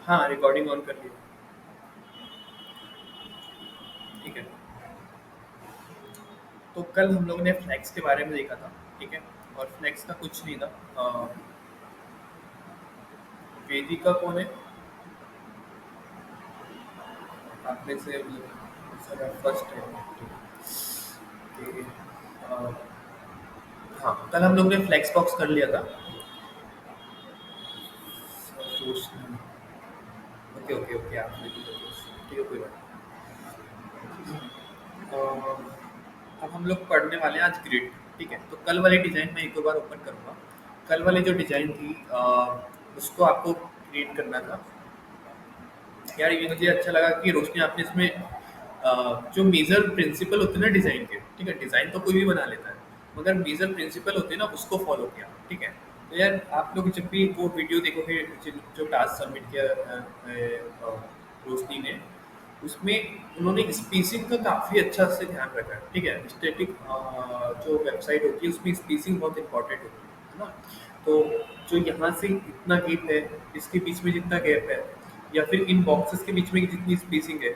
हाँ, recording on कर लिया। ठीक है। तो कल हम लोगों ने फ्लैक्स के बारे में देखा था। ठीक है। और फ्लैक्स का कुछ नहीं था। वेदिका कौन है? आप में से सर फर्स्ट है। ठीक है। अ, हाँ, कल हम लोग ने फ्लैक्स बॉक्स कर लिया था। ओके ओके ओके, आपने भी कर लिया। ठीक है, कोई बात नहीं। अब हम लोग पढ़ने वाले हैं आज ग्रिड। ठीक है, तो कल वाली डिज़ाइन मैं एक दो बार ओपन करूँगा। कल वाली जो डिज़ाइन थी उसको आपको क्रिएट करना था। यार ये मुझे अच्छा लगा कि रोशनी आपने इसमें जो मेजर प्रिंसिपल होते हैं ना डिज़ाइन के, ठीक है, डिज़ाइन तो कोई भी बना लेता है, मगर मेजर प्रिंसिपल होते हैं ना उसको फॉलो किया। ठीक है। तो यार आप लोग जब भी वो वीडियो देखोगे जो टास्क सबमिट किया रोशनी ने, उसमें उन्होंने स्पेसिंग का काफ़ी अच्छा से ध्यान रखा है। ठीक है, स्टैटिक जो वेबसाइट होती है उसमें स्पेसिंग बहुत इंपॉर्टेंट होती है ना। तो जो यहाँ से इतना गैप है, इसके बीच में जितना गैप है, या फिर इन बॉक्सेस के बीच में जितनी स्पेसिंग है,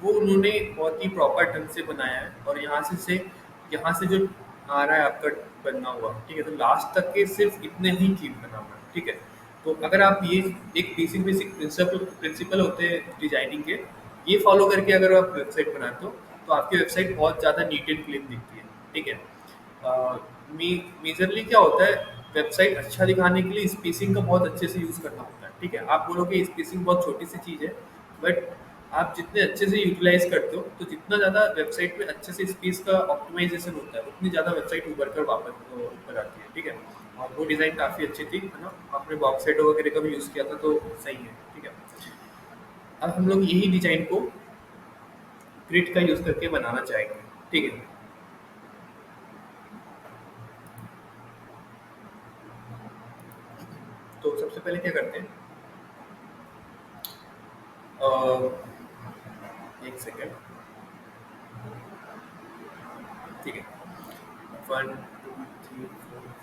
वो उन्होंने बहुत ही प्रॉपर ढंग से बनाया है। और यहाँ से जो आ रहा है आपका बनना हुआ, ठीक है, तो लास्ट तक के सिर्फ इतने ही कीप बना हुआ है। ठीक है। तो अगर आप ये एक बेसिक बेसिक प्रिंसिपल प्रिंसिपल होते हैं डिजाइनिंग के, ये फॉलो करके अगर आप वेबसाइट बनाते हो तो आपकी वेबसाइट बहुत ज़्यादा नीट एंड क्लीन दिखती है। ठीक है। मेजरली क्या होता है, वेबसाइट अच्छा दिखाने के लिए स्पेसिंग का बहुत अच्छे से यूज़ करना होता है। ठीक है, आप बोलोगे स्पेसिंग बहुत छोटी सी चीज़ है, बट आप जितने अच्छे से यूटिलाइज करते हो, तो जितना ज़्यादा वेबसाइट में अच्छे से स्पेस का ऑप्टिमाइजेशन होता है, उतनी ज़्यादा वेबसाइट उभर कर वापस ऊपर आती है। ठीक है। और वो डिज़ाइन काफ़ी अच्छी थी, है ना। आपने बॉक्स सेट वगैरह का भी यूज़ किया था, तो सही है। ठीक है। अब हम लोग यही डिज़ाइन को ग्रिड का यूज़ करके बनाना चाहेंगे। ठीक है। तो सबसे पहले क्या करते हैं, अ, एक सेकेंड। ठीक है। 1 2 3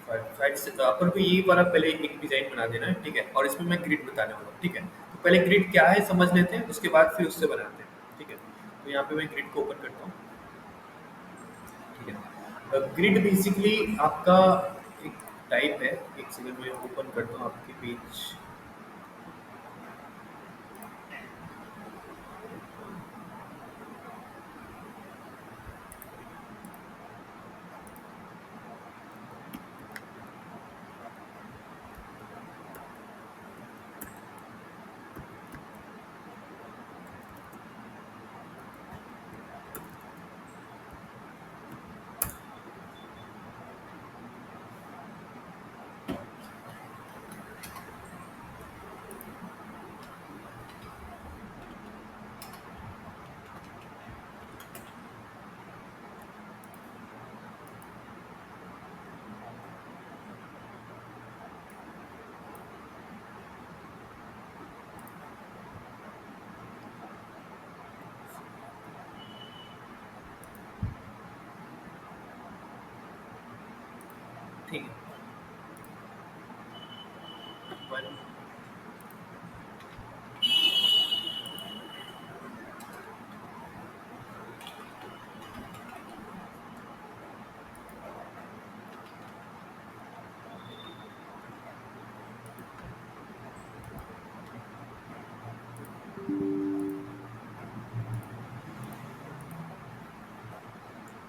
4 5 से अपन को यही वाला पहले एक डिज़ाइन बना देना है। ठीक है, और इसमें मैं ग्रिड बताने वाला हूँ। ठीक है, तो पहले ग्रिड क्या है समझ लेते हैं, उसके बाद फिर उससे बनाते हैं। ठीक है। तो यहाँ पे मैं ग्रिड को ओपन करता हूँ। ठीक है। ग्रिड बेसिकली आपका एक टाइप है। एक सेकंड में ओपन करता हूँ आपके पेज। ठीक है। वन।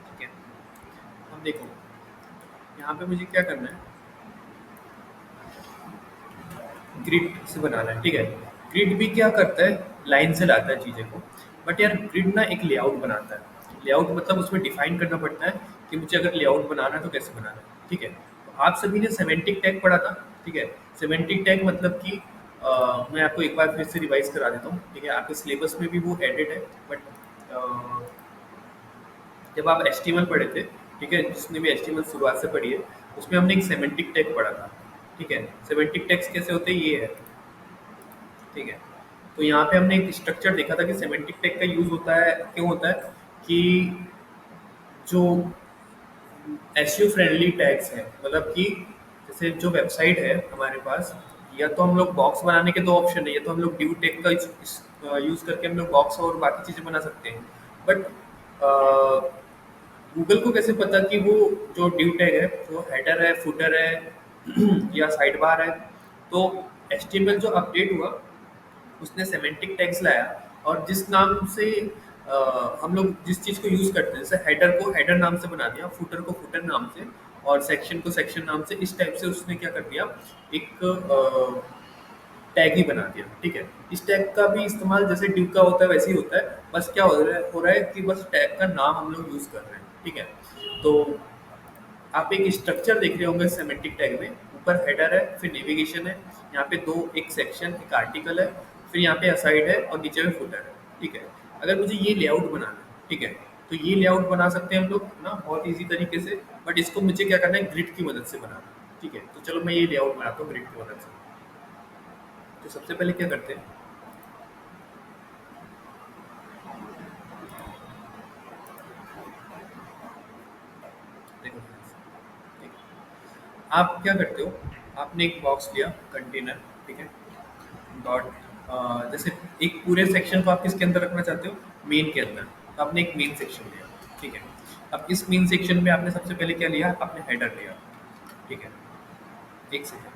ठीक है। अब देखो, यहाँ पे मुझे क्या करना है, ग्रिड से बनाना है। ठीक है। ग्रिड भी क्या करता है, लाइन से लाता है चीज़ें को। बट यार ग्रिड ना एक लेआउट बनाता है। लेआउट मतलब उसमें डिफाइन करना पड़ता है कि मुझे अगर लेआउट बनाना है तो कैसे बनाना है। ठीक है। तो आप सभी ने सेमेंटिक टैग पढ़ा था। ठीक है। सेमेंटिक टैग मतलब कि मैं आपको एक बार फिर से रिवाइज करा देता हूँ। ठीक है, आपके सिलेबस में भी वो एडेड है। बट जब आप एचटीएमएल पढ़े थे, ठीक है, जिसने भी एचटीएमएल शुरुआत से पढ़ी है, उसमें हमने एक सेमेंटिक टैग पढ़ा था। ठीक है। सेमेंटिक टैग्स कैसे होते हैं, ये है। ठीक है। तो यहाँ पे हमने एक स्ट्रक्चर देखा था कि सेमेंटिक टैग का यूज होता है, क्यों होता है कि जो एसईओ फ्रेंडली टैग्स हैं, मतलब कि जैसे जो वेबसाइट है हमारे पास, या तो हम लोग बॉक्स बनाने के दो ऑप्शन है, या तो हम लोग ड्यू टेक का यूज़ करके हम लोग बॉक्स और बाकी चीज़ें बना सकते हैं। बट गूगल को कैसे पता कि वो जो ड्यू टैग है वो हेडर है, फुटर है या साइड बार है? तो एचटीएमएल जो अपडेट हुआ उसने सेमेंटिक टैग्स लाया, और जिस नाम से हम लोग जिस चीज़ को यूज़ करते हैं, जैसे हेडर को हेडर नाम से बना दिया, फुटर को फुटर नाम से, और सेक्शन को सेक्शन नाम से, इस टाइप से उसने क्या कर दिया, एक टैग ही बना दिया। ठीक है, इस टैग का भी इस्तेमाल जैसे ड्यू का होता है वैसे ही होता है, बस क्या हो रहा है कि बस टैग का नाम हम लोग यूज़ कर रहे हैं। ठीक है, तो आप एक स्ट्रक्चर देख रहे होंगे सेमेंटिक टैग में, ऊपर हेडर है, फिर नेविगेशन है, यहाँ पे दो, एक सेक्शन, एक आर्टिकल है, फिर यहाँ पे असाइड है, और नीचे में फुटर है। ठीक है, अगर मुझे ये लेआउट बनाना है, ठीक है, तो ये लेआउट बना सकते हैं हम लोग ना बहुत ईजी तरीके से। बट इसको मुझे क्या करना है, ग्रिड की मदद से बनाना है। ठीक है, तो चलो मैं ये लेआउट बनाता हूँ ग्रिड की मदद से। तो सबसे पहले क्या करते हैं, देखो, ठीक है, आप क्या करते हो, आपने एक बॉक्स लिया, कंटेनर, ठीक है, डॉट, जैसे एक पूरे सेक्शन को आप किसके अंदर रखना चाहते हो, मेन के अंदर, तो आपने एक मेन सेक्शन लिया। ठीक है, अब इस मेन सेक्शन में आपने सबसे पहले क्या लिया, आपने हेडर लिया। ठीक है, एक सेकेंड,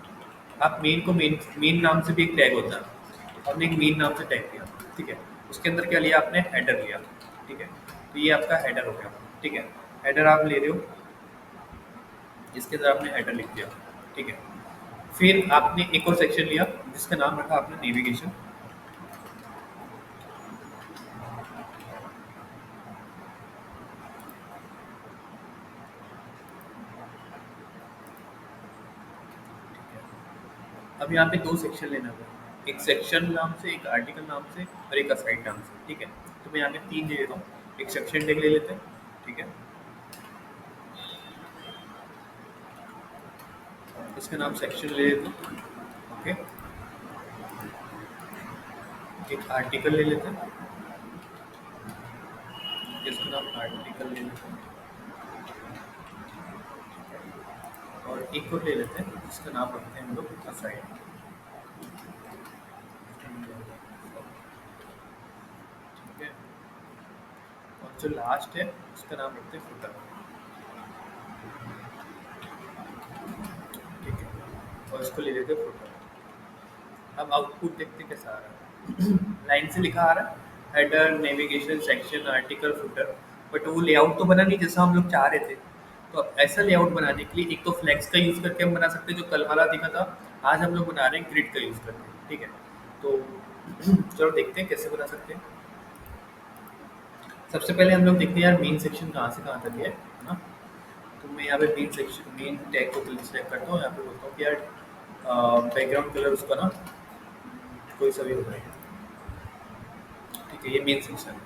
आप मेन को मेन मेन नाम से भी एक टैग होता है, आपने एक मेन नाम से टैग लिया। ठीक है, उसके अंदर क्या लिया, आपने हेडर लिया। ठीक है, तो ये आपका हेडर हो गया। ठीक है, हेडर आप ले रहे हो, इसके अंदर आपने हेडर लिख दिया। ठीक है, फिर आपने एक और सेक्शन लिया जिसका नाम रखा आपने नेविगेशन। अब यहाँ पे दो सेक्शन लेना होगा, एक सेक्शन नाम से, एक आर्टिकल नाम से, और एक असाइड नाम से। ठीक है, तो मैं यहाँ पे तीन ले लेता हूँ, एक सेक्शन टैग ले लेते हैं। ठीक है, इसका नाम सेक्शन ले लेते हैं। ओके, एक आर्टिकल ले लेते हैं, इसका नाम आर्टिकल ले लेते हैं, और एक और ले लेते हैं जिसका नाम रखते हैं हम लोग असाइड। ठीक है, और जो लास्ट है उसका नाम रखते हैं फुटर। ठीक है, और इसको ले लेते हैं फुटर। अब आउटपुट देखते हैं कैसा आ रहा है। लाइन से लिखा आ रहा है, header, navigation, section, article, footer, but वो लेआउट तो बना नहीं जैसा हम लोग चाह रहे थे। तो अब ऐसा लेआउट बनाने के लिए एक तो फ्लेक्स का यूज़ करके हम बना सकते हैं, जो कल वाला दिखा था। आज हम लोग बना रहे हैं ग्रिड का यूज़ करके। ठीक है, तो चलो देखते हैं कैसे बना सकते हैं। सबसे पहले हम लोग देखते हैं यार मेन सेक्शन कहाँ से कहाँ तक है ना। तो मैं यहाँ पे मेन सेक्शन, मेन टैग को सिलेक्ट करता हूँ, यहाँ पे बोलता हूँ कि यार बैकग्राउंड कलर उसका ना कोई सा भी हो जाएगा। ठीक है, ये मेन सेक्शन है,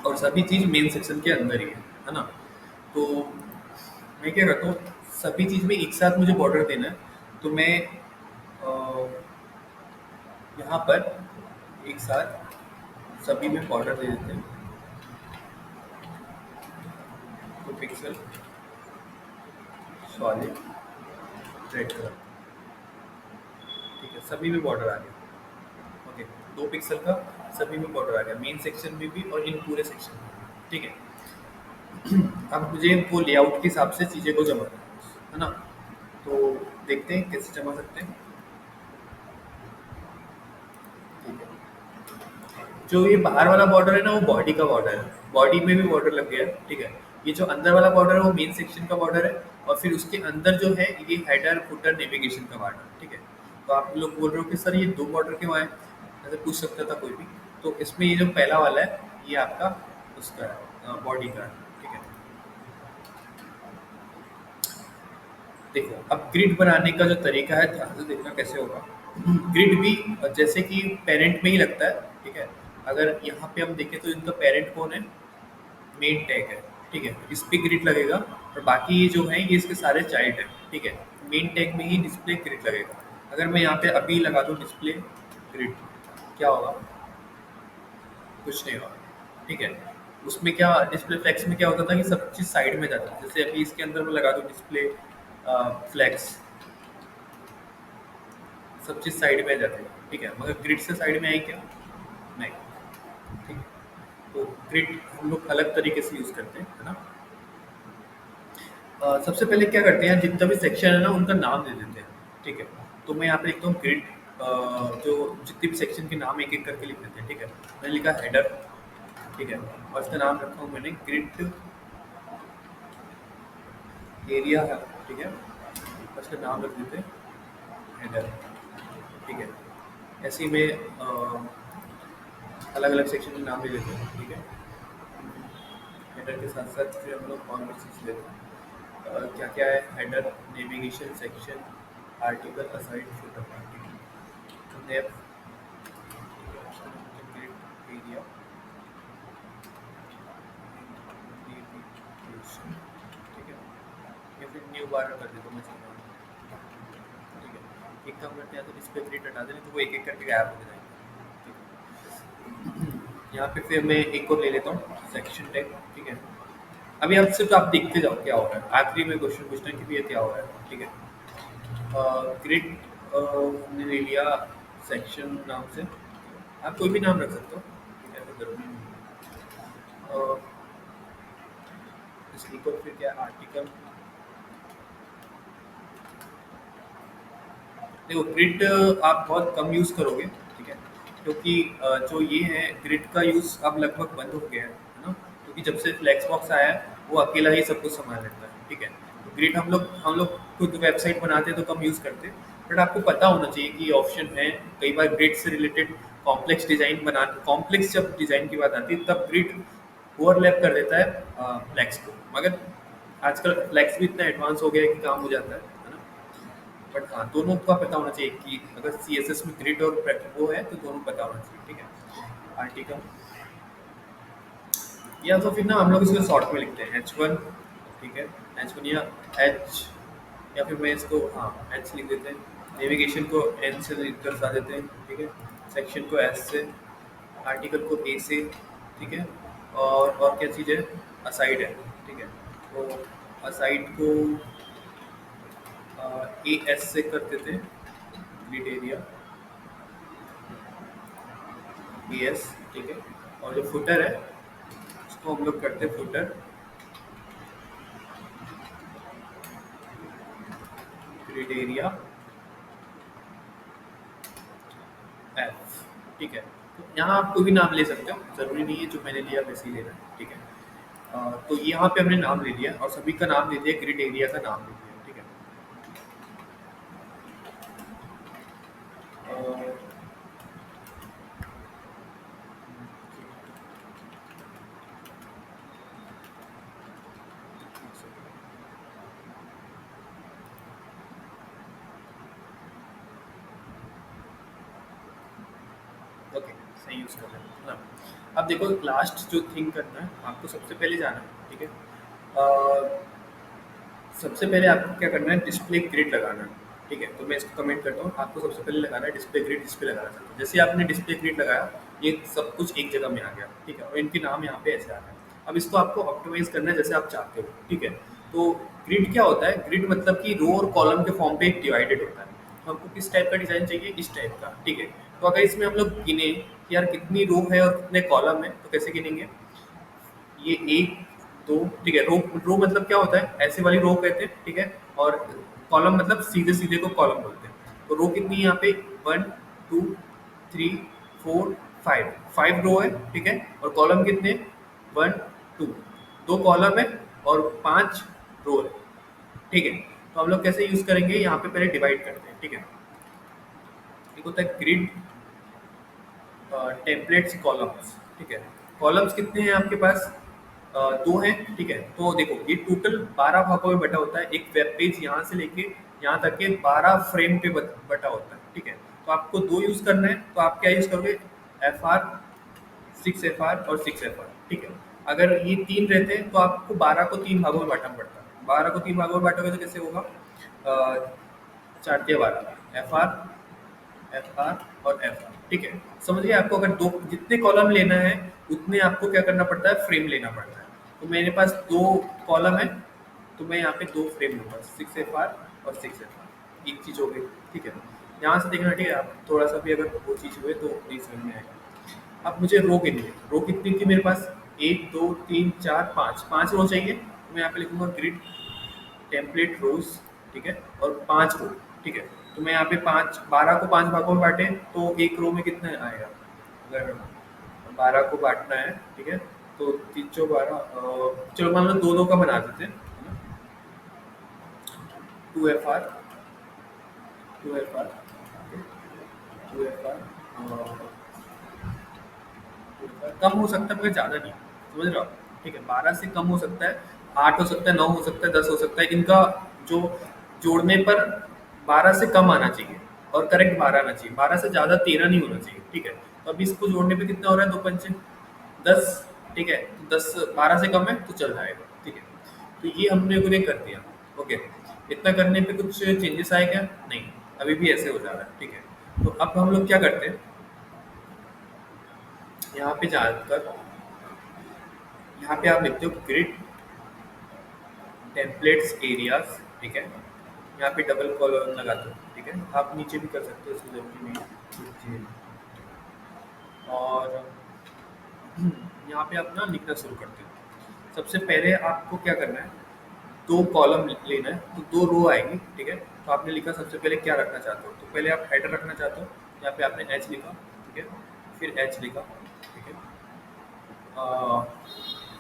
और सभी चीज़ मेन सेक्शन के अंदर ही है ना। तो मैं क्या करता हूँ, सभी चीज़ में एक साथ मुझे बॉर्डर देना है, तो मैं यहाँ पर एक साथ सभी में बॉर्डर दे देते हैं, तो पिक्सल सॉलिड रेड कलर। ठीक है, सभी में बॉर्डर आ गया। ओके, 2 पिक्सल का सभी में बॉर्डर आ गया, मेन सेक्शन में भी और इन पूरे सेक्शन में भी। ठीक है, अब मुझे वो लेआउट के हिसाब से चीज़ें को जमा करना है ना। तो देखते हैं कैसे जमा सकते हैं। ठीक है, जो ये बाहर वाला बॉर्डर है ना, वो बॉडी का बॉर्डर है, बॉडी में भी बॉर्डर लग गया है। ठीक है, ये जो अंदर वाला बॉर्डर है वो मेन सेक्शन का बॉर्डर है, और फिर उसके अंदर जो है ये हेडर, फुटर, नेविगेशन का बॉर्डर। ठीक है, तो आप लोग बोल रहे हो कि सर ये दो बॉर्डर क्यों आए, ऐसे पूछ सकता था कोई भी। तो इसमें ये जो पहला वाला है ये आपका उसका है, बॉडी का है। ठीक है, देखो अब ग्रिड बनाने का जो तरीका है ध्यान से देखना कैसे होगा। ग्रिड भी जैसे कि पेरेंट में ही लगता है। ठीक है, अगर यहाँ पे हम देखें तो इनका पेरेंट कौन है, मेन टैग है। ठीक है, इस पे ग्रिड लगेगा, और बाकी ये जो है ये इसके सारे चाइल्ड है। ठीक है, मेन टैग में ही डिस्प्ले ग्रिड लगेगा। अगर मैं यहाँ पे अभी लगा दूँ डिस्प्ले ग्रिड, क्या होगा, कुछ नहीं होगा। ठीक है, उसमें क्या डिस्प्ले फ्लेक्स में क्या होता था कि सब चीज़ साइड में जाता था। जैसे अभी इसके अंदर मैं लगा दूँ डिस्प्ले फ्लैक्स सब चीज़ साइड में आ जाती है, ठीक है, मगर ग्रिड से साइड में आई क्या? नहीं। ठीक है, तो ग्रिड हम लोग अलग तरीके से यूज़ करते हैं, है ना। सबसे पहले क्या करते हैं, जितना भी सेक्शन है ना उनका नाम दे देते हैं, ठीक है। तो मैं यहाँ पे लिखता हूँ ग्रिड, जो जितने भी सेक्शन के नाम एक एक करके लिख देते हैं, ठीक है। मैंने लिखा हेडर, ठीक है, और इसका नाम रखा हूँ मैंने ग्रिड एरिया है, ठीक है, और इसका नाम रख देते हैं हेडर, ठीक है। ऐसे ही में अलग अलग सेक्शन के नाम ले लेते हैं, ठीक है। हेडर के साथ साथ फिर हम लोग और भी चीज़ लेते हैं, क्या क्या है, header, navigation section, article, aside, footer, article, nav, grid area, navigation, ठीक है। या फिर न्यू बार कर देता हूँ मैं, चलना, ठीक है। एक काम करते हैं, तो इस पे ग्रिड हटा दें तो वो एक एक करके गायब हो जाएगा, ठीक है। यहाँ पे फिर मैं एक और ले लेता हूँ सेक्शन टैग, ठीक है। अभी आप सिर्फ आप देखते जाओ क्या हो रहा है, आखिरी में क्वेश्चन पूछना है कि भैया क्या हो रहा है, ठीक है। ग्रिड हमने ले लिया सेक्शन नाम से, आप कोई भी नाम रख सकते हो, ठीक है, तो जरूरी नहीं है। इसके ऊपर फिर क्या, आर्टिकल, देखो ग्रिड आप बहुत कम यूज़ करोगे, ठीक है, क्योंकि जो ये है ग्रिड का यूज़ अब लगभग बंद हो गया है ना, क्योंकि जब से फ्लैक्स बॉक्स आया है वो अकेला ही सब कुछ संभाल लेता है, ठीक है। तो ग्रिड हम लोग खुद वेबसाइट बनाते हैं तो कम यूज़ करते हैं, बट आपको पता होना चाहिए कि ऑप्शन है। कई बार ग्रिड से रिलेटेड कॉम्प्लेक्स डिज़ाइन बना, कॉम्प्लेक्स जब डिज़ाइन की बात आती है तब ग्रिड ओवरलैप कर देता है फ्लैक्स को, मगर आजकल फ्लैक्स भी इतना एडवांस हो गया है कि काम हो जाता है ना। बट हाँ, दोनों का पता होना चाहिए कि अगर CSS में ग्रिड और वो है तो दोनों पता होना चाहिए, ठीक है। आर्टिकल, या तो फिर ना हम लोग इसको शॉर्ट में लिखते हैं H1, ठीक है, H1 या H, या फिर मैं इसको हाँ H लिख देते हैं। नेविगेशन को N से दर्शा देते हैं, ठीक है। सेक्शन को S से, आर्टिकल को A से, ठीक है। और क्या चीज़ है, असाइड है, ठीक है। तो असाइड को AS से कर देते हैं, ग्रिड एरिया AS, ठीक है। और जो फुटर है उसको हम लोग करते हैं फुटर ग्रिड एरिया F, ठीक है। तो यहाँ आप कोई भी नाम ले सकते हो, ज़रूरी नहीं है जो मैंने लिया वैसे ही लेना है, ठीक है। तो यहाँ पे हमने नाम ले लिया और सभी का नाम ले दिया, ग्रिड एरिया का नाम ले दिया, ठीक है। अ, ओके, सही यूज़ कर रहे हैं ना। अब देखो लास्ट जो थिंग करना है आपको, सबसे पहले जाना है, ठीक है। अ, सबसे पहले आपको क्या करना है, डिस्प्ले ग्रिड लगाना है, ठीक है। तो मैं इसको कमेंट करता हूँ, आपको सबसे पहले लगाना है डिस्प्ले ग्रिड, डिस्प्ले लगाना चाहता हूँ। जैसे आपने डिस्प्ले ग्रिड लगाया, ये सब कुछ एक जगह में आ गया, ठीक है, और इनके नाम यहाँ पे ऐसे आ गए। अब इसको आपको ऑप्टिमाइज करना है जैसे आप चाहते हो, ठीक है। तो ग्रिड क्या होता है, ग्रिड मतलब कि रो और कॉलम के फॉर्म पे एक डिवाइडेड होता है। तो हमको किस टाइप का डिज़ाइन चाहिए, इस टाइप का, ठीक है। तो अगर इसमें हम लोग गिने कि यार कितनी रो है और कितने कॉलम है, तो कैसे गिनेंगे, ये एक दो, ठीक है। रो, रो मतलब क्या होता है, ऐसे वाली रो कहते हैं, ठीक है। और कॉलम मतलब सीधे सीधे को कॉलम बोलते हैं। तो रो कितनी है यहाँ पे, 1 2 3 4 5, 5 रो है, ठीक है। और कॉलम कितने, 1 2, 2 कॉलम है और 5 रो है, ठीक है। तो हम लोग कैसे यूज करेंगे, यहाँ पे पहले डिवाइड करते हैं, ठीक है। एक होता है ग्रिड टेम्पलेट्स कॉलम्स, ठीक है। कॉलम्स कितने हैं आपके पास, 2 हैं, ठीक है। तो देखो ये टोटल 12 भागों में बटा होता है, एक वेब पेज यहाँ से लेके यहाँ तक के 12 फ्रेम पे बटा होता है, ठीक है। तो आपको 2 यूज़ करना है, तो आप क्या यूज़ करोगे, FR, 6FR और 6FR, ठीक है। अगर ये 3 रहते हैं तो आपको 12 को 3 भागों में बांटना पड़ता है। 12 को 3 भागों में बांटोगे तो कैसे होगा, 4 × 12, FR और FR, ठीक है। समझिए, आपको अगर दो जितने कॉलम लेना है उतने आपको क्या करना पड़ता है, फ्रेम लेना पड़ता है। तो मेरे पास 2 कॉलम है, तो मैं यहाँ पे दो फ्रेम लूँगा, 6FR और 6FR, एक चीज़ हो गई। ठीक है, यहाँ से देखना। ठीक है, आप थोड़ा सा भी अगर वो चीज़ हुए तो नहीं समझ में आएगा। अब मुझे रो गिननी है। रो कितनी थी मेरे पास? एक, दो, तीन, चार, पाँच, पाँच रो चाहिए। तो मैं यहाँ पे लिखूंगा ग्रिड टेम्पलेट रोज। ठीक है, और पाँच रो। ठीक है, तो मैं यहाँ पे पाँच, 12 को पाँच भागों में बांटे तो एक रो में कितना आएगा? अगर 12 को बांटना है, ठीक है, तो तीन चौ 12, चलो मान लो दो दो का बना देते हैं, है ना। 2FR, 2FR, 2FR, कम हो सकता है मगर ज़्यादा नहीं, समझ रहे हो आप? ठीक है, 12 से कम हो सकता है, 8 हो सकता है, 9 हो सकता है, 10 हो सकता है। इनका जो जोड़ने पर 12 से कम आना चाहिए और करेक्ट 12 आना चाहिए। 12 से ज़्यादा 13 नहीं होना चाहिए। ठीक है, तो अभी इसको जोड़ने पे कितना हो रहा है? दो पंचे 10। ठीक है, तो 10, 12 से कम है तो चल जाएगा। ठीक है, तो ये हमने उन्हें कर दिया। ओके, इतना करने पे कुछ चेंजेस आए क्या? नहीं, अभी भी ऐसे हो जा रहा है। ठीक है, तो अब हम लोग क्या करते हैं, यहाँ पे जाकर यहाँ पे आप लिखते हो ग्रिड टेम्पलेट्स एरियाज। ठीक है, यहाँ पे डबल कॉलम लगा दो। ठीक है, आप नीचे भी कर सकते हो, इसकी जरूरी नहीं है। और यहाँ पे आप ना लिखना शुरू करते हो। सबसे पहले आपको क्या करना है, दो कॉलम लेना है तो दो रो आएगी। ठीक है, तो आपने लिखा सबसे पहले क्या रखना चाहते हो, तो पहले आप हेडर रखना चाहते हो। यहाँ पे आपने एच लिखा। ठीक है, फिर एच लिखा। ठीक है,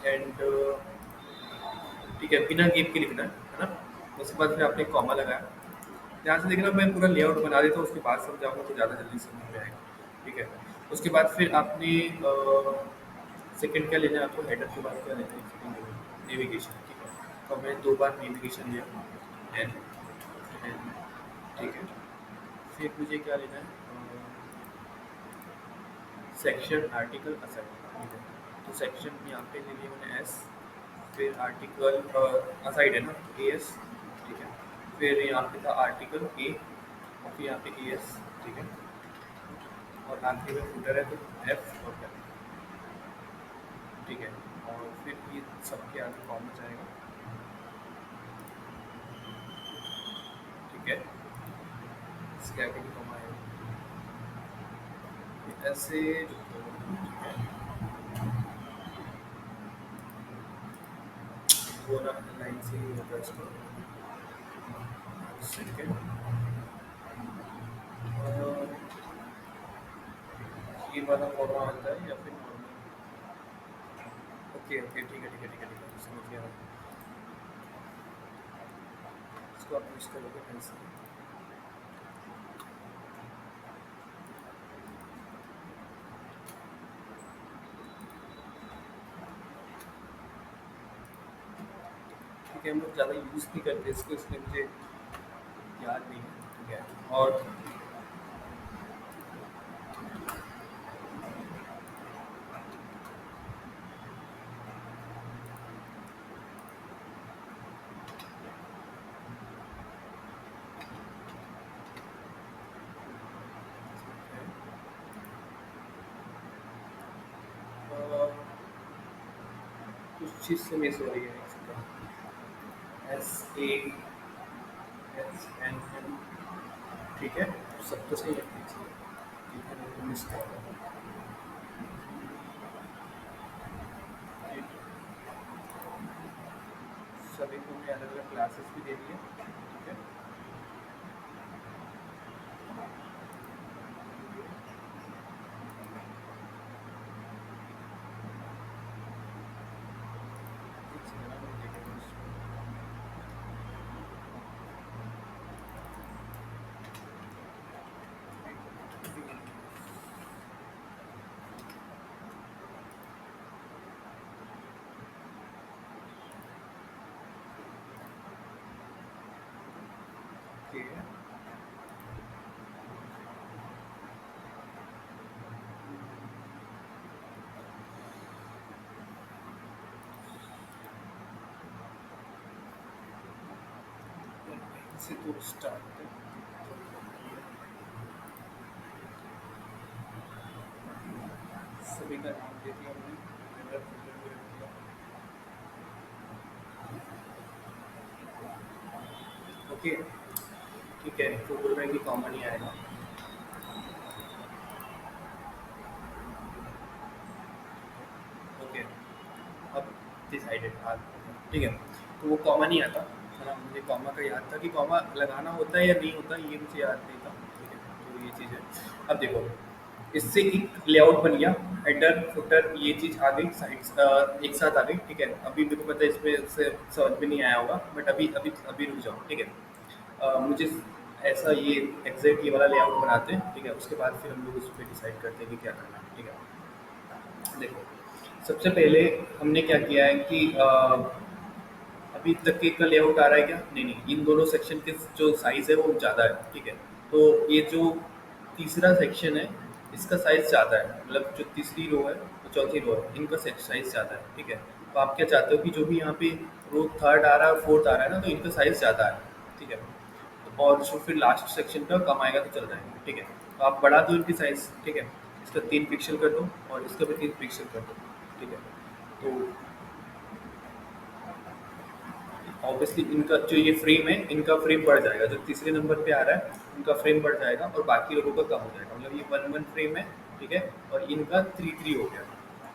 एंड ठीक है, बिना गेप के लिखना है ना। उसके बाद फिर आपने कॉमा लगाया। ध्यान से देखना, मैं पूरा लेआउट बना देता हूँ, उसके बाद समझाऊंगा तो ज़्यादा जल्दी समझ में आएगा। ठीक है, उसके बाद फिर आपने सेकंड क्या लेना है आपको, हेडर के बाद क्या लेना है, नेविगेशन। ठीक है, तो मैं दो बार नेविगेशन लिया, एन एन। ठीक है, फिर मुझे क्या लेना है, सेक्शन आर्टिकल असाइन। ठीक है, तो सेक्शन यहाँ पे ले लिया मैंने एस, फिर आर्टिकल असाइड है ना, तो ए एस। ठीक है, फिर यहाँ पे था आर्टिकल ए, और फिर यहाँ पे ए एस। ठीक है, और आखिरी में फुटर है तो एफ और एफ। ठीक है, और फिर ये सबके आगे कॉमन जाएगा। ठीक है, इसके आगे भी कॉमन आएगा। ऐसे ठीक है, वो ना लाइन से ही होता है इसको। सेकेंड, ये वाला कॉमा आता है या फिर नॉर्मल? ओके ओके, ठीक है ठीक है ठीक है ठीक है, समझ गया मैं। इसको आप यूज़ करोगे कैसे? ठीक है, हम लोग ज़्यादा यूज़ नहीं करते इसको, इसलिए मुझे याद नहीं है। ठीक है, और कुछ चीज़ से मिस हो रही है इसका। S A S N N. ठीक है, सब तो सही है। ठीक है, मैं मिस कर रहा हूँ। सभी को मैं अलग अलग क्लासेस भी दे दिए। ठीक है, एक सेकंड, मैं देखता हूँ ठीक है, इसे तो स्टार्ट सभी का नाम दे दिया हमने, मेरा फिल्टर भी रख दिया। ओके, ठीक है, तो बोल रहे हैं कि कॉमन ही आएगा। ओके, अब डिसाइडेड हाँ, ठीक है, तो वो कॉमन ही आता है ना। मुझे कॉमा का याद था कि कॉमा लगाना होता है या नहीं होता, ये मुझे याद नहीं था। ठीक है, तो ये चीज़ है। अब देखो, इससे एक लेआउट बन गया, हेडर फुटर ये चीज़ आ गई, साइड्स एक साथ आ गई। ठीक है, अभी मेरे को पता है इसमें से समझ में नहीं आया होगा, बट अभी अभी अभी रुक जाओ। ठीक है, मुझे ऐसा ये एग्जैक्ट ये वाला लेआउट बनाते हैं। ठीक है, उसके बाद फिर हम लोग उस पर डिसाइड करते हैं कि क्या करना है। ठीक है, देखो, सबसे पहले हमने क्या किया है कि अभी तक के का लेआउट आ रहा है क्या? नहीं नहीं, इन दोनों सेक्शन के जो साइज है वो ज़्यादा है। ठीक है, तो ये जो तीसरा सेक्शन है इसका साइज ज़्यादा है, मतलब जो तीसरी रो है और चौथी रो है इनका साइज ज़्यादा है। ठीक है, तो आप क्या चाहते हो कि जो भी यहाँ पे रो थर्ड आ रहा है और फोर्थ आ रहा है ना, तो इनका साइज ज़्यादा है। ठीक है, तो और जो फिर लास्ट सेक्शन का कम आएगा तो चल जाएगा। ठीक है, तो आप बढ़ा दो इनकी साइज। ठीक है, इसका 3 पिक्सल कर दो और इसका भी 3 पिक्सल कर दो। ठीक है, तो ऑब्वियसली इनका जो ये फ्रेम है इनका फ्रेम बढ़ जाएगा, जो तीसरे नंबर पे आ रहा है उनका फ्रेम बढ़ जाएगा और बाकी लोगों का कम हो जाएगा, मतलब ये 1 1 फ्रेम है। ठीक है, और इनका 3 3 हो गया।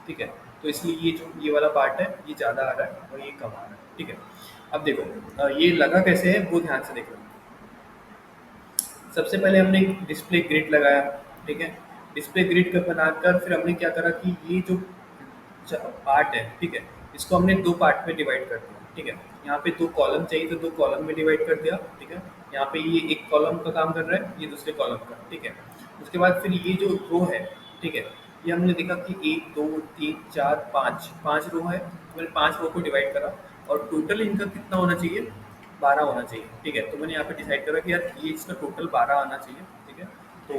ठीक है, तो इसलिए ये जो ये वाला पार्ट है ये ज़्यादा आ रहा है और ये कम आ रहा है। ठीक है, अब देखो, ये लगा कैसे है वो ध्यान से देखो। सबसे पहले हमने एक डिस्प्ले ग्रिड लगाया। ठीक है, डिस्प्ले ग्रिड का बनाकर फिर हमने क्या करा कि ये जो पार्ट है, ठीक है, इसको हमने 2 पार्ट में डिवाइड कर दिया। ठीक है, यहाँ पे 2 कॉलम चाहिए तो 2 कॉलम में डिवाइड कर दिया। ठीक है, यहाँ पे ये एक कॉलम का काम कर रहा है, ये दूसरे कॉलम का। ठीक है, उसके बाद फिर ये जो रो है, ठीक है, ये हमने देखा कि 1 2 3 4 5 5 रो है, तो मैंने 5 रो को डिवाइड करा और टोटल इनका कितना होना चाहिए? 12 होना चाहिए। ठीक है, तो मैंने यहाँ पे डिसाइड करा कि यार ये इसका टोटल 12 आना चाहिए। ठीक है, तो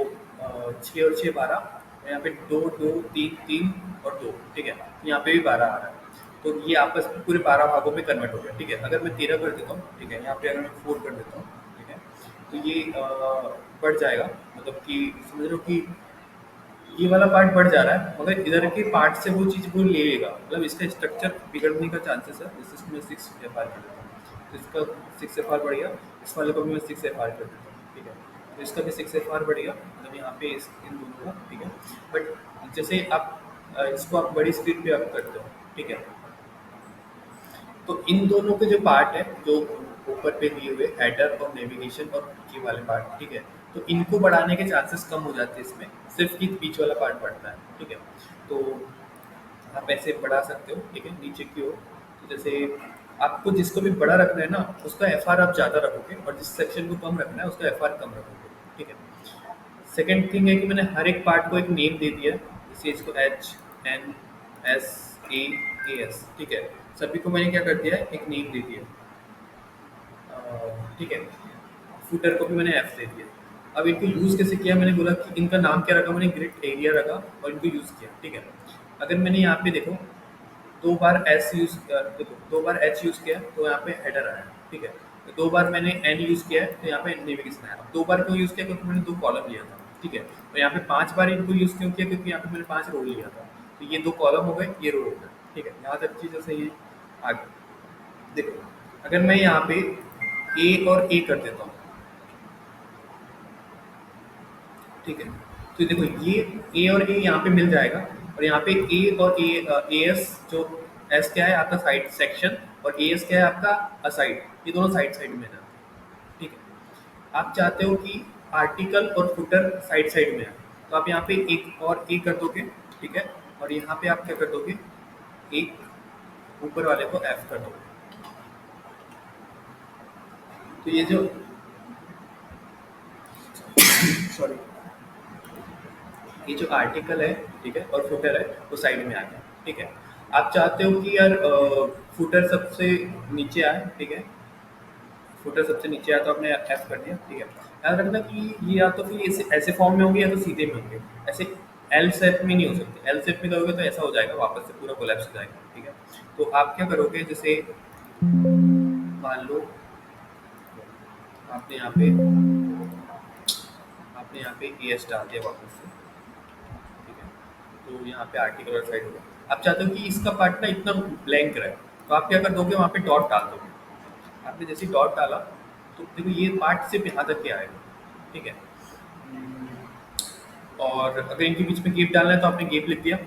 6 और 6 12, यहाँ पे 2 2 3 3 और 2। ठीक है, यहाँ पे भी 12 आ रहा है, तो ये आपस में पूरे 12 भागों में कन्वर्ट हो गया। ठीक है, अगर मैं 13 कर देता हूँ, ठीक है, यहाँ पे अगर मैं 4 कर देता हूँ, ठीक है, तो ये बढ़ जाएगा, मतलब कि समझ लो कि ये वाला पार्ट बढ़ जा रहा है, मगर इधर के पार्ट से वो चीज़ वो ले लेगा, मतलब इसका स्ट्रक्चर बिगड़ने का चांसेस है। जैसे इसमें 6 एफ आर कर देता हूँ, तो इसका 6 एफ आर बढ़ गया, इस वाले को भी मैं 6 एफ आर कर देता हूँ। ठीक है, तो इसका भी 6 एफ आर बढ़ गया, मतलब यहाँ पे इन दोनों का। ठीक है, बट जैसे आप इसको आप बड़ी स्क्रीन पे आप करते हो। ठीक है, तो इन दोनों के जो पार्ट है, जो ऊपर पे दिए हुए हेडर और नेविगेशन और की वाले पार्ट, ठीक है, तो इनको बढ़ाने के चांसेस कम हो जाते हैं इसमें, सिर्फ ये बीच वाला पार्ट बढ़ता है। ठीक है, तो आप ऐसे बढ़ा सकते हो। ठीक है, नीचे की ओर, तो जैसे आपको जिसको भी बड़ा रखना है ना, उसका एफ आर आप ज़्यादा रखोगे और जिस सेक्शन को कम रखना है उसका एफ आर कम रखोगे। ठीक है, सेकेंड थिंग है कि मैंने हर एक पार्ट को एक नेम दे दिया है, जैसे इसको HNSAAS। ठीक है, सभी को मैंने क्या कर दिया है, एक नेम दे दिया। ठीक है, फुटर को भी मैंने एफ दे दिया। अब इनको यूज़ कैसे किया, मैंने बोला कि इनका नाम क्या रखा, मैंने ग्रिड एरिया रखा और इनको यूज़ किया। ठीक है, अगर मैंने यहाँ पे देखो 2 बार एस यूज़, देखो 2 बार एच यूज़ किया तो यहाँ पे हेडर आया। ठीक है, तो 2 बार मैंने एन यूज़ किया है तो यहाँ पे नेविगेशन आया। 2 बार क्यों यूज़ किया, क्योंकि मैंने 2 कॉलम लिया था। ठीक है, तो यहाँ पे 5 बार इनको यूज़ क्यों किया, क्योंकि यहाँ पे मैंने 5 रो लिया था, तो ये 2 कॉलम हो गए, ये रो हो गए। ठीक है, यहाँ तक चीज़ें सही है। आगे देखो, अगर मैं यहाँ पे ए और ए कर देता हूँ, ठीक है, तो देखो ये ए और ए यहाँ पे मिल जाएगा, और यहाँ पे ए और ए एस, जो एस क्या है आपका साइड सेक्शन और ए एस क्या है आपका असाइड, ये दोनों साइड साइड में जाते हैं। ठीक है, आप चाहते हो कि आर्टिकल और फुटर साइड साइड में है, तो आप यहाँ पे एक और ए कर दोगे। ठीक है, और यहाँ पे आप क्या कर दोगे, एक ऊपर वाले को एफ कर दोगे। तो ये जो सॉरी, ये जो आर्टिकल है, ठीक है, और फुटर है वो साइड में आ गया। ठीक है, आप चाहते हो कि यार फुटर सबसे नीचे आए। ठीक है, फुटर सबसे नीचे आया तो आपने एफ कर दिया। ठीक है, याद रखना कि ये या तो फिर ऐसे ऐसे फॉर्म में होंगे या तो सीधे में होंगे, ऐसे एल शेप में नहीं हो सकते। एल शेप में करोगे तो ऐसा हो जाएगा, वापस से पूरा कोलैप्स हो जाएगा। ठीक है, तो आप क्या करोगे, जैसे मान लो आपने यहाँ पे आपने यहाँ पे ए एस डाल दिया वापस से। ठीक है, तो यहाँ पे आर्टिकल और साइड होगा। आप चाहते हो कि इसका पार्ट ना इतना ब्लैंक रहे, तो आप क्या कर दोगे, वहाँ पे डॉट डाल दोगे। आपने जैसे डॉट डाला, तो देखो ये पार्ट सिर्फ यहाँ तक के आएगा, ठीक है। और अगर इनके बीच में गैप डालना है तो आपने गैप लिख दिया,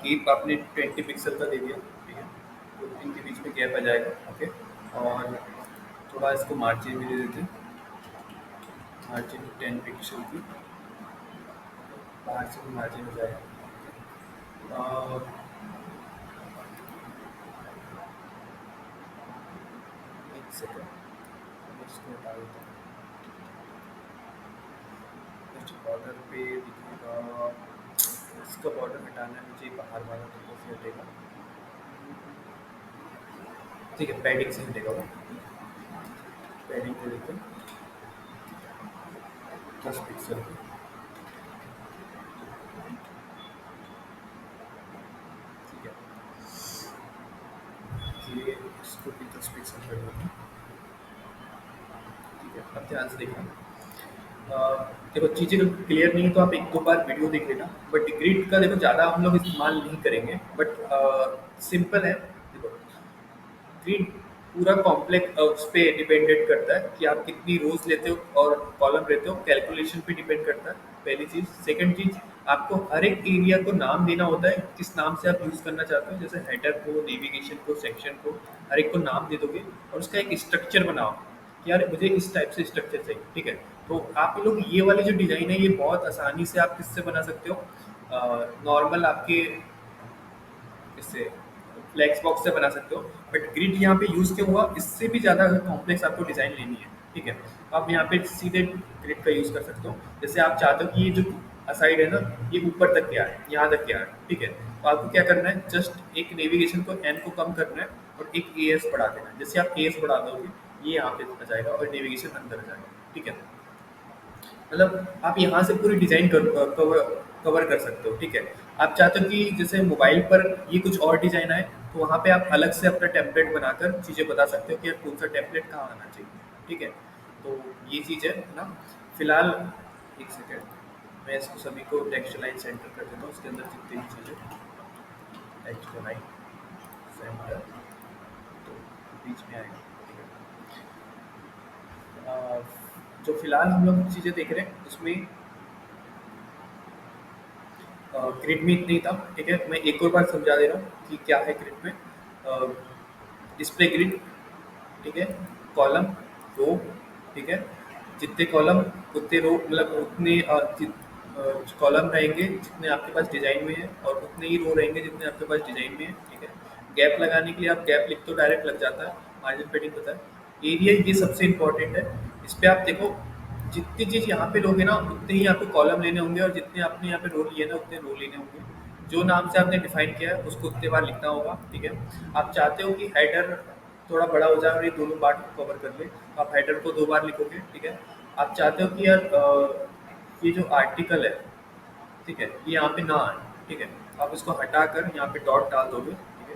गैप आपने 20 पिक्सल का दे दिया, ठीक है। तो इनके बीच में गैप आ जाएगा, ओके। और थोड़ा इसको मार्जिन भी दे देते हैं, मार्जिन 10 पिक्सल की, बाहर से भी मार्जिन हो जाएगा। और एक सेकेंड, इसको हटा देता हूँ। नेक्स्ट बॉर्डर पे दिखेगा, इसका बॉर्डर हटाना है मुझे, बाहर वाला तो कैसे हटेगा, ठीक है, पैडिंग से हटेगा वो, पैडिंग दे देते हैं 10 पिक्सल की, ठीक है। ये इसको भी 10 पिक्सल कर देते हैं, ठीक है। अब ध्यान से देखना, देखो चीज़ें क्लियर नहीं है तो आप एक दो बार वीडियो देख लेना, बट ग्रिड का देखो ज़्यादा हम लोग इस्तेमाल नहीं करेंगे, बट सिंपल है। देखो ग्रिड पूरा कॉम्प्लेक्स उस पे डिपेंडेंट करता है कि आप कितनी रोज लेते हो और कॉलम लेते हो, कैलकुलेशन पे डिपेंड करता है, पहली चीज़। सेकंड चीज़, आपको हर एक एरिया को नाम देना होता है, किस नाम से आप यूज़ करना चाहते हो, जैसे हेडर को, नेविगेशन को, सेक्शन को, हर एक को नाम दे दोगे और उसका एक स्ट्रक्चर बनाओ कि यार मुझे इस टाइप से स्ट्रक्चर चाहिए, ठीक है। तो आप लोग ये वाली जो डिज़ाइन है ये बहुत आसानी से आप किससे बना सकते हो, नॉर्मल आपके इससे फ्लेक्स बॉक्स से बना सकते हो, बट ग्रिड यहाँ पे यूज़ क्यों हुआ, इससे भी ज़्यादा अगर कॉम्प्लेक्स आपको डिज़ाइन लेनी है, ठीक है, तो आप यहाँ पे सीधे ग्रिड का यूज़ कर सकते हो। जैसे आप चाहते हो कि ये जो साइड है ना ये ऊपर तक के आए, यहाँ तक के आए, ठीक है। तो आपको क्या करना है, जस्ट एक नेविगेशन को एन को कम करना है और एक ए एस बढ़ा देना है। जैसे आप ए एस बढ़ा दोगे ये यहाँ पे आ जाएगा और नेविगेशन अंदर आ जाएगा, ठीक है। मतलब आप यहाँ से पूरी डिज़ाइन कवर कर सकते हो, ठीक है। आप चाहते हो कि जैसे मोबाइल पर ये कुछ और डिज़ाइन आए तो वहाँ पे आप अलग से अपना टेम्पलेट बनाकर चीज़ें बता सकते हो कि यार कौन सा टेम्पलेट कहाँ आना चाहिए, ठीक है। तो ये चीज़ है ना। फिलहाल एक सेकेंड, मैं इसको सभी को टेक्स्ट लाइन सेंटर कर देता हूँ, उसके अंदर जितनी भी चीज़ें टेक्स्ट लाइन सेंटर तो बीच में आएगा, ठीक है। जो फिलहाल हम लोग चीज़ें देख रहे हैं उसमें ग्रिड में इतना ही था, ठीक है। मैं एक और बार समझा दे रहा हूँ कि क्या है ग्रिड में। डिस्प्ले ग्रिड, ठीक है, कॉलम, रो, ठीक है। जितने कॉलम उतने रो, मतलब उतने कॉलम रहेंगे जितने आपके पास डिज़ाइन में है और उतने ही रो रहेंगे जितने आपके पास डिज़ाइन में है, ठीक है। गैप लगाने के लिए आप गैप लिख तो डायरेक्ट लग जाता है, मार्जिन पेडिंग पता है। एरिया ये सबसे इम्पोर्टेंट है, इस पे आप देखो जितनी चीज़ यहाँ पे लोगे ना उतने ही आपको कॉलम लेने होंगे और जितने आपने यहाँ पे रो लिए ना उतने रो लेने होंगे। जो नाम से आपने डिफाइन किया है उसको उतने बार लिखना होगा, ठीक है। आप चाहते हो कि हेडर थोड़ा बड़ा हो जाए और ये दोनों पार्ट को कवर कर ले, तो आप हेडर को 2 बार लिखोगे, ठीक है। आप चाहते हो कि यार ये जो आर्टिकल है, ठीक है, ये यहाँ पे ना आए, ठीक है। आप इसको हटाकर यहाँ पे डॉट डाल दोगे, ठीक है।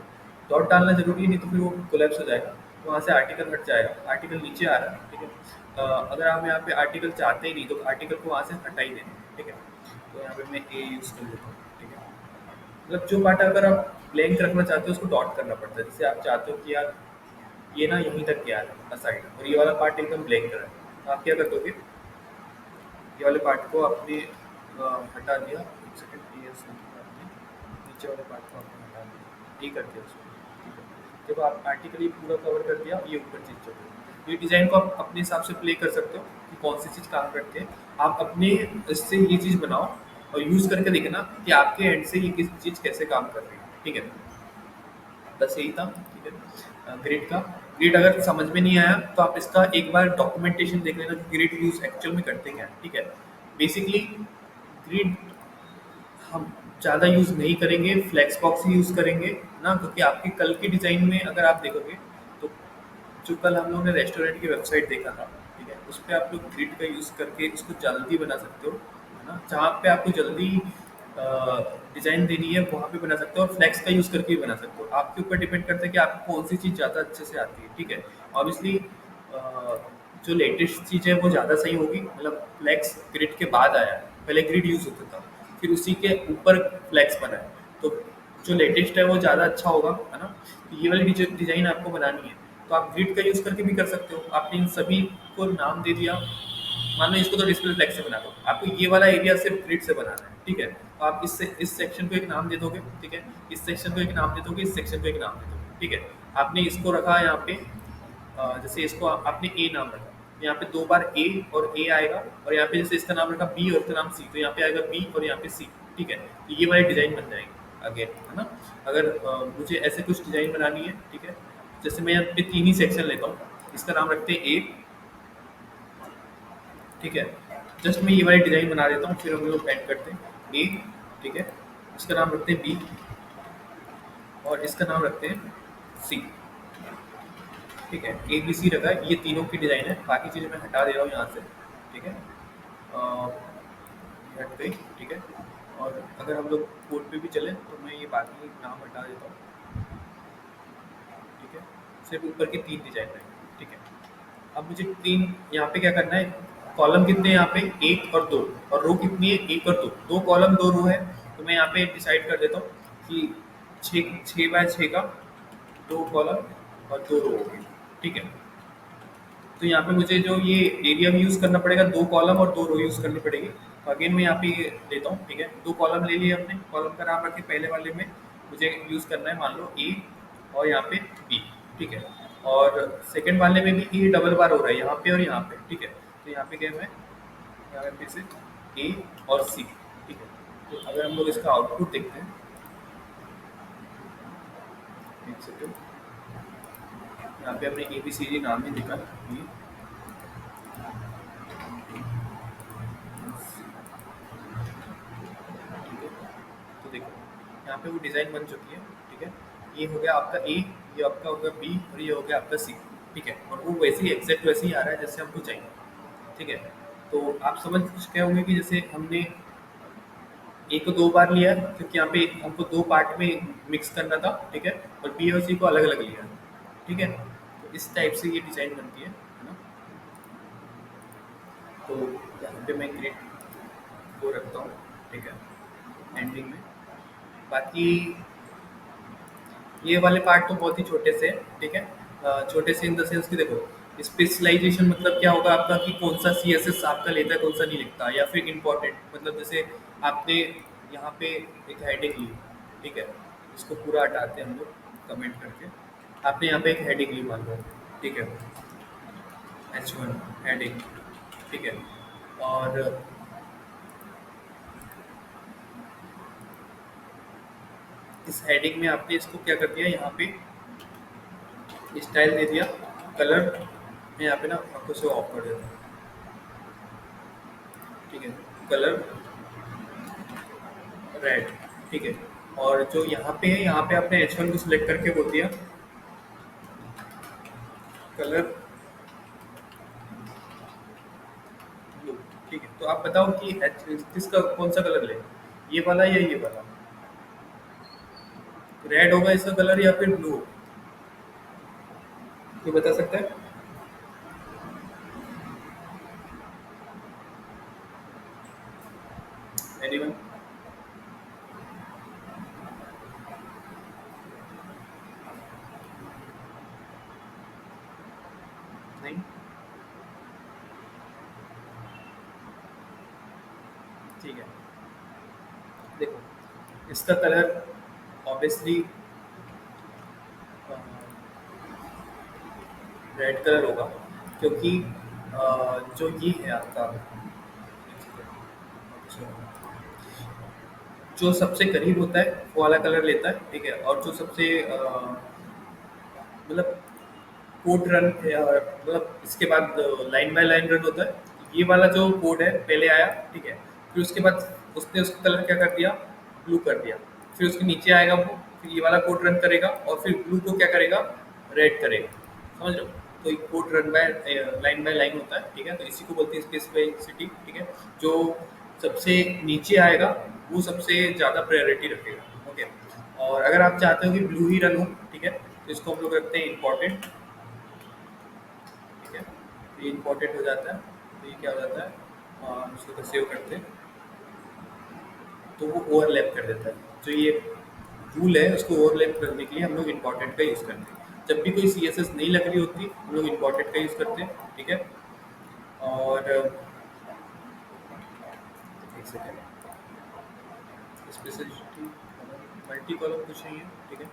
डॉट डालना जरूरी नहीं तो फिर वो कोलैप्स हो जाएगा, तो वहाँ से आर्टिकल हट जाएगा, आर्टिकल नीचे आ रहा है, ठीक है। अगर आप यहाँ पे आर्टिकल चाहते ही नहीं तो आर्टिकल को वहाँ से हटा ही देना, ठीक है। तो यहाँ पे मैं ए यूज़ कर लेता हूँ, ठीक है। मतलब जो पार्ट अगर आप ब्लैंक रखना चाहते हो उसको डॉट करना पड़ता है। जैसे आप चाहते हो कि यार ये ना यहीं तक गया है साइड और ये वाला पार्ट एकदम ब्लैंक है, तो आप क्या कर दोगे, ये वाले पार्ट को आपने हटा दिया, एक सेकंड, ये आपने नीचे वाले पार्ट को आपने हटा दिया, ये कर दिया उसको, ठीक है। जब आप आर्टिकल ये पूरा कवर कर दिया, ये ऊपर चीज़ चल रही, ये डिज़ाइन को आप अपने हिसाब से प्ले कर सकते हो कि कौन सी चीज़ कहाँ करते हैं। आप अपने इससे ये चीज़ बनाओ और यूज़ करके देखना कि आपके एंड से ये किस चीज़ कैसे काम कर रही है, ठीक है। बस यही था, ठीक है। ग्रिड का, ग्रिड अगर समझ में नहीं आया तो आप इसका एक बार डॉक्यूमेंटेशन देख लेना कि ग्रिड यूज़ एक्चुअल में करते क्या है, ठीक है। बेसिकली ग्रिड हम ज़्यादा यूज़ नहीं करेंगे, फ्लेक्स बॉक्स ही यूज़ करेंगे ना, क्योंकि आपकी कल की डिज़ाइन में अगर आप देखोगे तो जो कल हम लोगों ने रेस्टोरेंट की वेबसाइट देखा था, ठीक है, उस पे आप लोग ग्रिड का यूज़ करके उसको जल्दी बना सकते हो, है ना। जहाँ पे आपको जल्दी डिज़ाइन देनी है वहाँ पे बना सकते हो और फ्लेक्स का यूज़ करके भी बना सकते हो। आपके ऊपर डिपेंड करता है कि आपको कौन सी चीज़ ज़्यादा अच्छे से आती है, ठीक है। ऑब्वियसली जो लेटेस्ट चीज़ है वो ज़्यादा सही होगी, मतलब फ्लेक्स ग्रिड के बाद आया है, पहले ग्रिड यूज़ होता था, फिर उसी के ऊपर फ्लेक्स बना है, तो जो लेटेस्ट है वो ज़्यादा अच्छा होगा, है ना। तो ये वाली डिज़ाइन आपको बनानी है, तो आप ग्रिड का यूज़ करके भी कर सकते हो। आपने इन सभी को नाम दे दिया। मान लो इसको तो डिस्प्ले फ्लैग से बना दो, आपको ये वाला एरिया सिर्फ ग्रिड से बनाना है, ठीक है। तो आप इस सेक्शन को एक नाम दे दोगे, ठीक है। इस सेक्शन को एक नाम दे दोगे, इस सेक्शन को एक नाम दे दोगे, ठीक है। आपने इसको रखा यहाँ पे, जैसे इसको आपने ए नाम रखा, यहाँ पे दो बार ए और ए आएगा, और यहाँ पे जैसे इसका नाम रखा बी और इसका नाम सी, तो यहाँ पे आएगा बी और यहाँ पे सी, ठीक है। तो ये वाली डिजाइन बन जाएगी आगे, है ना। अगर मुझे ऐसे कुछ डिजाइन बनानी है, ठीक है, जैसे मैं यहाँ पे तीन ही सेक्शन लेता हूँ, इसका नाम रखते हैं ए, ठीक है। जस्ट मैं ये वाली डिजाइन बना देता हूँ, फिर हम लोग ऐड करते हैं ए, ठीक है। इसका नाम रखते हैं बी और इसका नाम रखते हैं सी, ठीक है। ए बी सी रखा है, ये तीनों की डिजाइन है, बाकी चीज़ें मैं हटा दे रहा हूँ यहाँ से, ठीक है। ये हट गई, ठीक है। और अगर हम लोग कोड पे भी चले तो मैं ये बाकी नाम हटा देता हूँ, ठीक है। सिर्फ ऊपर की तीन डिजाइन रहेंगी, ठीक है। अब मुझे तीन यहाँ पे क्या करना है, कॉलम कितने हैं यहाँ पे, एक और दो, और रो कितनी है, एक और दो, दो कॉलम दो रो है। तो मैं यहाँ पे डिसाइड कर देता हूँ कि छः छः बाय छः का दो कॉलम और दो रो होगी, ठीक है। तो यहाँ पे मुझे जो ये एरिया भी यूज़ करना पड़ेगा, दो कॉलम और दो रो यूज़ करनी पड़ेगी। तो अगेन मैं यहाँ पे ये देता हूँ, ठीक है। दो कॉलम ले लिए हमने, कॉलम का नाम रखे पहले वाले में, मुझे यूज़ करना है मान लो ए और यहाँ पे बी, ठीक है। और सेकंड वाले में भी ए डबल बार हो रहा है यहाँ पे और यहाँ पे, ठीक है। तो यहाँ पे क्या है, यहाँ पे से ए और सी, ठीक है। तो अगर हम लोग इसका आउटपुट देखते हैं, एक सेकेंड, यहाँ पे हमने ए बी सी डी नाम ही लिखा, ये ठीक है। तो देखो यहाँ पे वो डिज़ाइन बन चुकी है, ठीक है। ये हो गया आपका ए, ये आपका हो गया बी और ये हो गया आपका सी, ठीक है। और वो वैसे ही एग्जैक्ट वैसे ही आ रहा है जैसे हमको चाहिए, ठीक है। तो आप समझ क्या होंगे कि जैसे हमने ए को दो बार लिया है क्योंकि यहाँ पे हमको दो पार्ट में मिक्स करना था, ठीक है। और बी और सी को अलग अलग लिया है, ठीक है। तो इस टाइप से ये डिज़ाइन बनती है ना। तो यहाँ पे मैं ग्रिड को रखता हूँ, ठीक है, एंडिंग में। बाकी ये वाले पार्ट तो बहुत ही छोटे से हैं, ठीक है। छोटे से इन द सेंस कि देखो, स्पेशलाइजेशन मतलब क्या होगा आपका कि कौन सा सीएसएस आपका लेता है, कौन सा नहीं लिखता, या फिर इम्पोर्टेंट मतलब जैसे आपने यहाँ पे एक हेडिंग ली, ठीक है। इसको पूरा हटाते हैं हम लोग कमेंट करके। आपने यहाँ पे एक हेडिंग ली मान लो, ठीक है, H1 हेडिंग, ठीक है। और इस हेडिंग में आपने इसको क्या कर दिया, यहाँ पे स्टाइल दे दिया, कलर मैं यहाँ पे ना आपको से ऑफ कर देता हूँ, ठीक है। कलर रेड, ठीक है। और जो यहाँ पे है, यहाँ पे आपने H1 को सिलेक्ट करके बोल दिया कलर ब्लू, ठीक है। तो आप बताओ कि किसका कौन सा कलर ले, ये वाला या ये वाला, रेड होगा इसका कलर या फिर ब्लू, कोई बता सकता है? एनीवन? नहीं, ठीक है। देखो इसका कलर ऑब्वियसली रेड कलर होगा, क्योंकि जो ये है आपका, जो सबसे करीब होता है वो वाला कलर लेता है, ठीक है। और जो सबसे मतलब कोड रन, मतलब इसके बाद लाइन बाय लाइन रन होता है, ये वाला जो कोड है पहले आया, ठीक है। फिर उसके बाद उसने उसका कलर क्या कर दिया, ब्लू कर दिया। फिर उसके नीचे आएगा वो, फिर ये वाला कोड रन करेगा और फिर ब्लू को क्या करेगा, रेड करेगा, समझ लो। तो एक कोड रन बाय लाइन होता है, ठीक है। तो इसी को बोलते हैं स्पेसिफिसिटी, ठीक है। जो सबसे नीचे आएगा वो सबसे ज़्यादा प्रायोरिटी रखेगा, ओके। और अगर आप चाहते हो कि ब्लू ही रन हो, ठीक है, तो इसको हम लोग रखते हैं इम्पोर्टेंट, ठीक है। ये इम्पोर्टेंट हो जाता है, तो ये क्या हो जाता है, उसको तो सेव करते हैं, तो वो ओवरलैप कर देता है। जो ये रूल है उसको ओवरलैप करने के लिए हम लोग इम्पोर्टेंट का यूज़ करते हैं। जब भी कोई CSS नहीं लग रही होती हम लोग इम्पोर्टेंट का यूज़ करते हैं, ठीक है। और एक सेकेंड, स्पेसिफिसिटी मल्टी कॉलम कुछ नहीं है, ठीक है।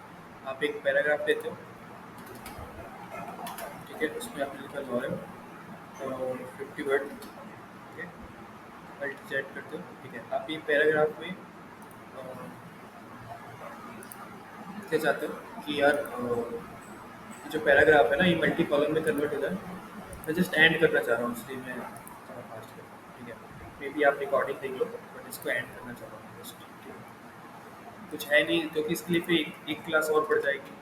आप एक पैराग्राफ लेते हो, ठीक है, उसमें आपने लिखा लॉयल और 50 वर्ड, ठीक है, मल्टी चैट करते हो, ठीक है। आप ये पैराग्राफ में क्या चाहते हो कि यार जो पैराग्राफ है ना ये मल्टी कॉलम में कन्वर्ट हो जाए। मैं जस्ट एंड करना चाह रहा हूँ, इसलिए मैं थोड़ा फास्ट कर रहा हूँ, ठीक है। मे बी आप रिकॉर्डिंग देख लो, बट इसको एंड करना चाह रहा हूँ जस्ट, ठीक है। कुछ है नहीं, क्योंकि इसके लिए फिर एक क्लास और पड़ जाएगी।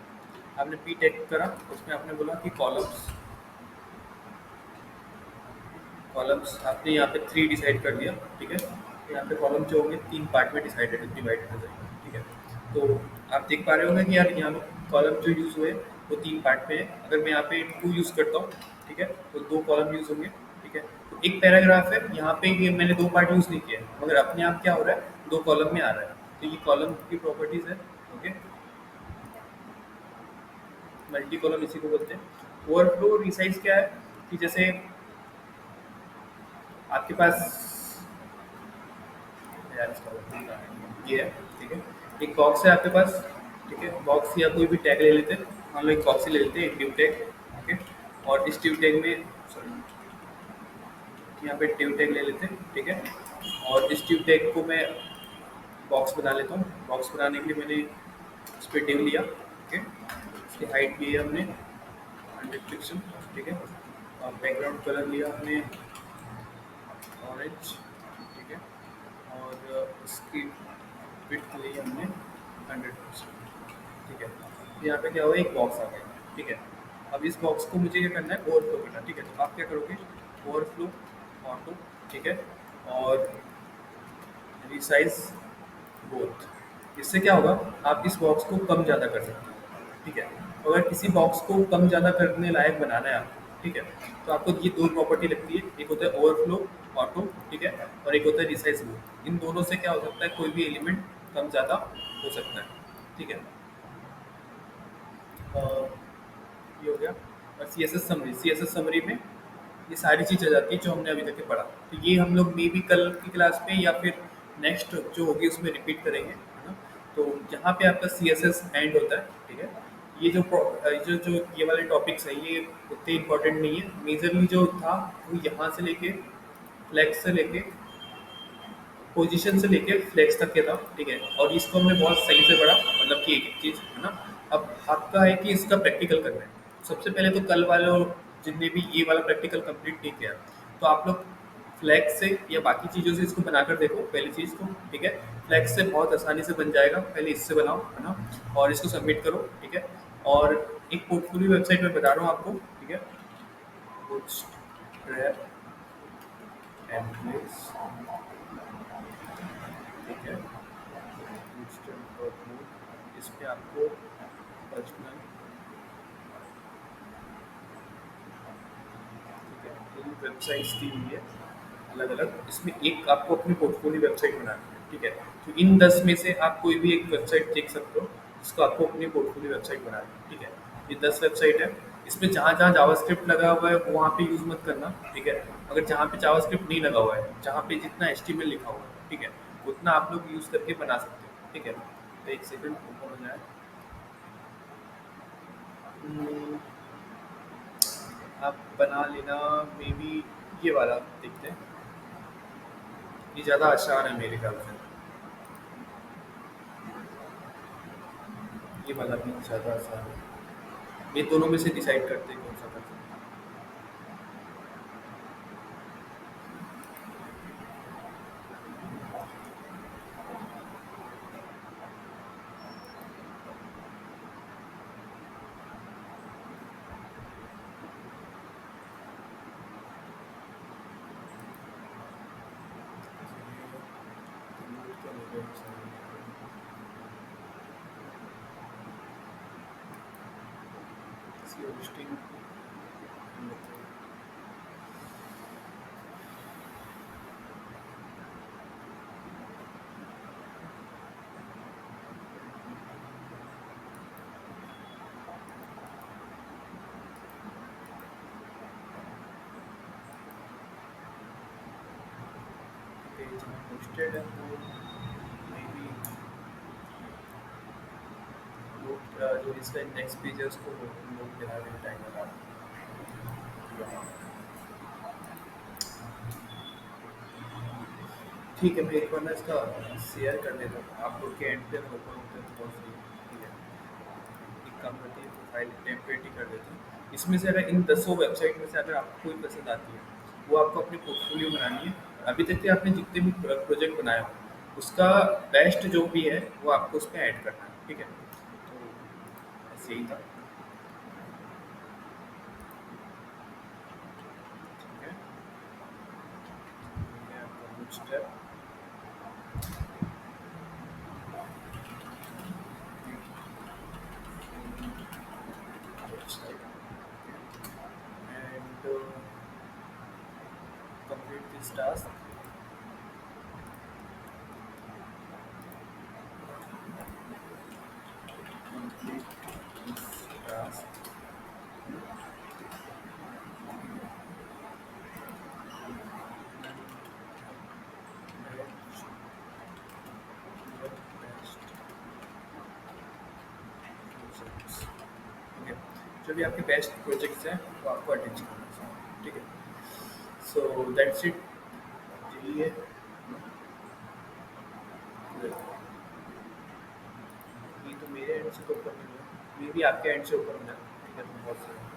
आपने पी टेक करा, उसमें आपने बोला कि कॉलम्स, कॉलम्स आपने यहाँ पे 3 डिसाइड कर दिया, ठीक है। तो यहाँ पे कॉलम जो होंगे 3 पार्ट में डिसाइडेड डिवाइड हो जाएंगे, ठीक है। तो आप देख पा रहे होंगे कि यार यहाँ पे कॉलम जो यूज़ हुए वो 3 पार्ट में है। अगर मैं यहाँ पे 2 यूज़ करता हूँ, ठीक है, तो 2 कॉलम यूज़ होंगे, ठीक है। तो एक पैराग्राफ है, यहाँ पे ये मैंने 2 पार्ट यूज़ नहीं किया है, मगर अपने आप क्या हो रहा है, 2 कॉलम में आ रहा है। तो ये कॉलम की प्रॉपर्टीज़ है, ओके। मल्टी कॉलम इसी को बोलते हैं। ओवरफ्लो रिसाइज क्या है कि जैसे आपके पास, यार इसका वर्णन कहाँ है? ये है, ठीक है। एक बॉक्स है आपके पास, ठीक है। बॉक्स या कोई भी टैग ले लेते हैं, हम लोग एक बॉक्स ही ले लेते हैं, ड्यू टैग, ओके। और इस ड्यू टैग में, सॉरी, यहाँ पे ड्यू टैग ले लेते हैं, ठीक है। और इस ड्यू टैग को मैं बॉक्स बना लेता हूँ। बॉक्स बनाने के लिए मैंने इस पर ड्यू लिया, ओके। इसकी हाइट भी है हमने 100 पिक्सल, ठीक है। और बैकग्राउंड कलर लिया हमने ऑरेंज, ठीक है। और इसकी विड्थ ली हमने 100%, ठीक है। तो यहाँ पे क्या हुआ, एक बॉक्स आ गया, ठीक है। अब इस बॉक्स को मुझे क्या करना है, ओवरफ्लो करना है, ठीक है। तो आप क्या करोगे, ओवरफ्लो ऑटो, ठीक है, और रिसाइज बोथ। इससे क्या होगा, आप इस बॉक्स को कम ज़्यादा कर सकते हो, ठीक है। तो अगर किसी बॉक्स को कम ज़्यादा करने लायक बनाना है आपको, ठीक है, तो आपको ये 2 प्रॉपर्टी लगती है, एक होता है ओवरफ्लो ऑटो, ठीक है, और एक होता है रिसाइज बोथ। इन दोनों से क्या हो सकता है, कोई भी एलिमेंट कम ज़्यादा हो सकता है, ठीक है। अ, ये हो गया। और सी एस एस समरी में ये सारी चीज़ आ जाती है जो हमने अभी तक के पढ़ा। तो ये हम लोग मे बी कल की क्लास में या फिर नेक्स्ट जो होगी उसमें रिपीट करेंगे, है ना। तो यहाँ पे आपका CSS एंड होता है, ठीक है। ये जो ये वाले टॉपिक्स हैं ये उतने इंपॉर्टेंट नहीं है। मेजरली जो था वो यहाँ से लेके फ्लेक्स से लेके पोजीशन से लेके फ्लेक्स तक के था, ठीक है। और इसको हमने बहुत सही से पढ़ा, मतलब कि एक एक चीज़, है ना। अब आपका है कि इसका प्रैक्टिकल करना है। सबसे पहले तो कल वालों जितने भी ये वाला प्रैक्टिकल कंप्लीट नहीं किया, तो आप लोग फ्लैक्स से या बाकी चीज़ों से इसको बनाकर देखो पहली चीज़ तो, ठीक है। फ्लैक्स से बहुत आसानी से बन जाएगा, पहले इससे बनाओ, है ना। और इसको सबमिट करो, ठीक है। और एक पोर्टफोलियो वेबसाइट में बता रहा हूँ आपको, ठीक है। Bootstrap templates, ठीक है। इस पे आपको पर्सनल, ठीक है, पूरी वेबसाइट्स दी हुई है अलग अलग। इसमें एक आपको अपनी पोर्टफोलियो वेबसाइट बनानी है, ठीक है। तो इन 10 में से आप कोई भी एक वेबसाइट देख सकते हो जिसको आपको अपनी पोर्टफोलियो वेबसाइट बनानी है, ठीक है। ये 10 वेबसाइट है। इसमें जहाँ जहाँ जावास्क्रिप्ट लगा हुआ है वहाँ पे यूज़ मत करना, ठीक है। अगर जहाँ पे जावास्क्रिप्ट नहीं लगा हुआ है, जहाँ पे जितना HTML लिखा हुआ है, ठीक है, उतना आप लोग यूज़ करके बना सकते हो, ठीक है। तो एक सेकंड ओपन हो जाए। हम्म, आप बना लेना मे बी ये वाला देखते हैं, ये ज़्यादा आसान है मेरे ख्याल से। ये वाला भी ज़्यादा आसान है। ये दोनों में से डिसाइड करते हैं कौन सा करते हैं। इसकी hosting जहाँ पोस्टेड है वो मे बी लोग जो इसका नेक्स्ट पेज है उसको लोग दिखा देने टाइम लगा ठीक है। मैं एक बार ना इसका शेयर कर देता हूँ आप लोग के एंड पे अगर ओपन होते हैं तो बहुत सही है। ठीक है, एक काम करते हैं प्रोफाइल टेम्पलेट ही कर देते हैं। इसमें से अगर इन 10 वेबसाइट में से अगर आपको कोई पसंद आती है वो आपको अपनी पोर्टफोलियो बनानी है। अभी तक के आपने जितने भी प्रोजेक्ट बनाए हो उसका बेस्ट जो भी है वो आपको उस पर ऐड करना है। ठीक है, तो ऐसे ही था। ठीक है, ये आपका bootstrap website and complete this task. Complete this task. Match your best projects. ठीक है, जो भी आपके बेस्ट प्रोजेक्ट्स हैं वो आपको अटेंड करना है। ठीक है, सो दैट्स इट। यही है। ये तो मेरे एंड से तो ऊपर नहीं हुआ, मे भी आपके एंड से ऊपर होना है। ठीक है, तो बहुत सही।